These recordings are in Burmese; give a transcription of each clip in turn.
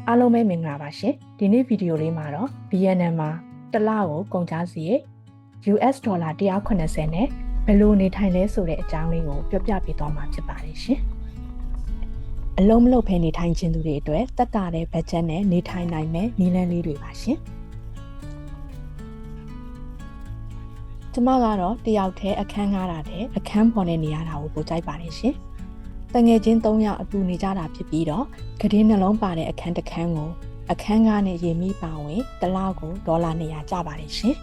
အားလုံးပဲမင်္ဂလာပါရှင်ဒီနေ့ဗီဒီယိုလေးမှာတော့ VNM မှာတစ်လကိုကုန်ကျစရိတ် US ဒေါ်လာ180နဲ့ဘယ်လိုနေထိုင်လဲဆိုတဲ့အကြောင်းလေးကိုပြောပြပေးသွားမှာဖြစ်ပါတယ်ရှင်အလုံးမလုံးဖဲနေထိုင်ခြင်းသူတွေအတွက်တက်တာတဲ့ဘတ်ဂျက်နဲ့နေထိုင်နိုင်မဲ့နည်းလမ်းလေးတွေပါရှင်ကျမကတော့တယောက်တည်းအခန်းငှားတာတဲ့အခန်းပေါ်နဲ့နေရတာကိုပိုကြိုက်ပါတယ်ရှင်တငယ်ချင်း3ယောက်အတူနေကြတာဖြစ်ပြီးတော့ကတိနှလုံးပါတဲ့အခန်းတစ်ခန်းကိုအခန်းကားနဲ့ရေမိပါဝင်တစ်လကိုဒေါ်လာ200ကျပါတယ်ရှင်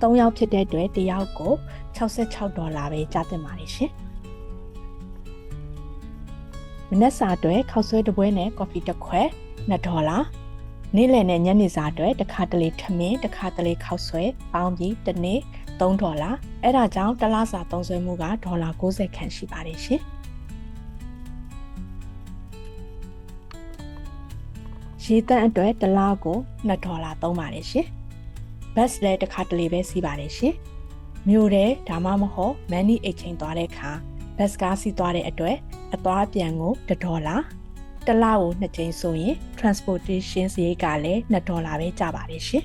3ယောက်ဖြစ်တဲ့အတွက်တစ်ယောက်ကို66ဒေါ်လာပဲကျသင့်ပါတယ်ရှင်မနက်စာအတွက်ခောက်ဆွဲတစ်ပွဲနဲ့ကော်ဖီတစ်ခွက်2ဒေါ်လာနေ့လယ်နဲ့ညနေစာအတွက်တစ်ခါတလေထမင်းတစ်ခါတလေခောက်ဆွဲပေါင်းပြီးတစ်နေ့3ဒေါ်လာအဲ့ဒါကြောင့်တစ်လစာသုံးစွဲမှုကဒေါ်လာ90ခန့်ရှိပါတယ်ရှင်ရေတန့်အတွက်တစ်လကို2ဒေါ်လာသုံးပါတယ်ရှင်ဘတ်စ်လည်းတစ်ခါတလေပဲစီးပါတယ်ရှင်မြို့ထဲဒါမှမဟုတ်မန်နီအိတ်ချင်းသွားတဲ့အခါဘတ်စ်ကားစီးသွားတဲ့အတွက်အသွားပြန်ကို1ဒေါ်လာတစ်လကို2ကြိမ်ဆိုရင် transportation စရိတ်ကလည်း2ဒေါ်လာပဲကျပါတယ်ရှင်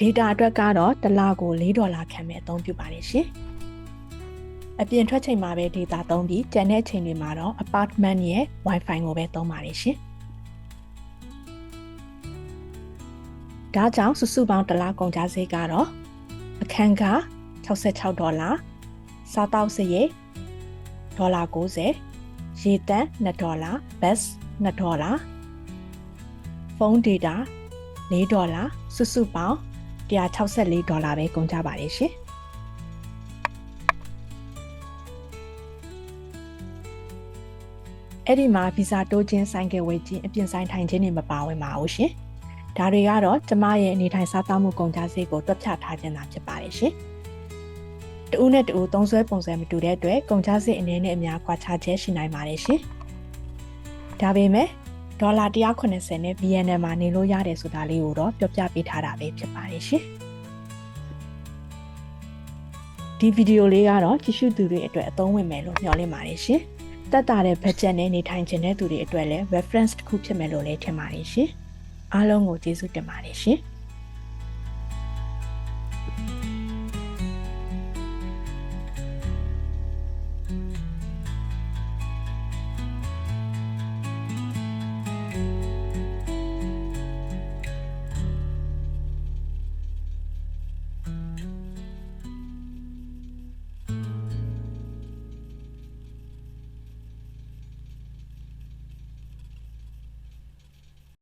data အတွက်ကတော့တစ်လကို4ဒေါ်လာခံမဲ့အသုံးပြုပါတယ်ရှင်အပြင်ထွက်ချိန်မှာပဲ data သုံးပြီးကျန်တဲ့ချိန်တွေမှာတော့ apartment ရဲ့ wifi ကိုပဲသုံးပါတယ်ရှင်ဒါကြောင့်စုစုပေါင်းတစ်လကုန်ကျစရိတ်ကတော့အခန်းက66ဒေါ်လာစားတောက်စရိတ်ဒေါ်လာ90ရေတန့်2ဒေါ်လာဘတ်2ဒေါ်လာဖုန်း data 4ဒေါ်လာစုစုပေါင်း164ဒေါ်လာပဲကုန်ကျပါတယ်ရှင်အဲ့ဒီမှာဗီဇာတိုးခြင်းဆိုင်ကယ်ဝယ်ခြင်းအပြင်ဆိုင်ထိုင်ခြင်းတွေမပါဝင်ပါဘူးရှင်ဒါတွေကတော့ကျမရဲ့နေထိုင်စားသောက်မှုကုန်ကျစရိတ်ကိုတွက်ဖြတ်ထားခြင်းသာဖြစ်ပါတယ်ရှင်တဦးနဲ့တဦးသုံးစွဲပုံစံမတူတဲ့အတွက်ကုန်ကျစရိတ်အနေနဲ့အများကွာခြားချက်ရှိနိုင်ပါတယ်ရှင်ဒါပေမဲ့ဒေါ်လာ180နဲ့ VNM မှာနေလို့ရတယ်ဆိုတာလေးကိုတော့ပြောပြပေးထားတာပဲဖြစ်ပါတယ်ရှင်ဒီဗီဒီယိုလေးကတော့ကြည့်ရှုသူတွေအတွက်အသုံးဝင်မယ်လို့မျှော်လင့်ပါတယ်ရှင်တက်တာတဲ့ဘတ်ဂျက်နဲ့နေထိုင်ခြင်းတဲ့သူတွေအတွက်လည်း reference တစ်ခုဖြစ်မယ်လို့လည်းထင်ပါတယ်ရှင်အားလုံးကိုကျေးဇူးတင်ပါတယ်ရှင်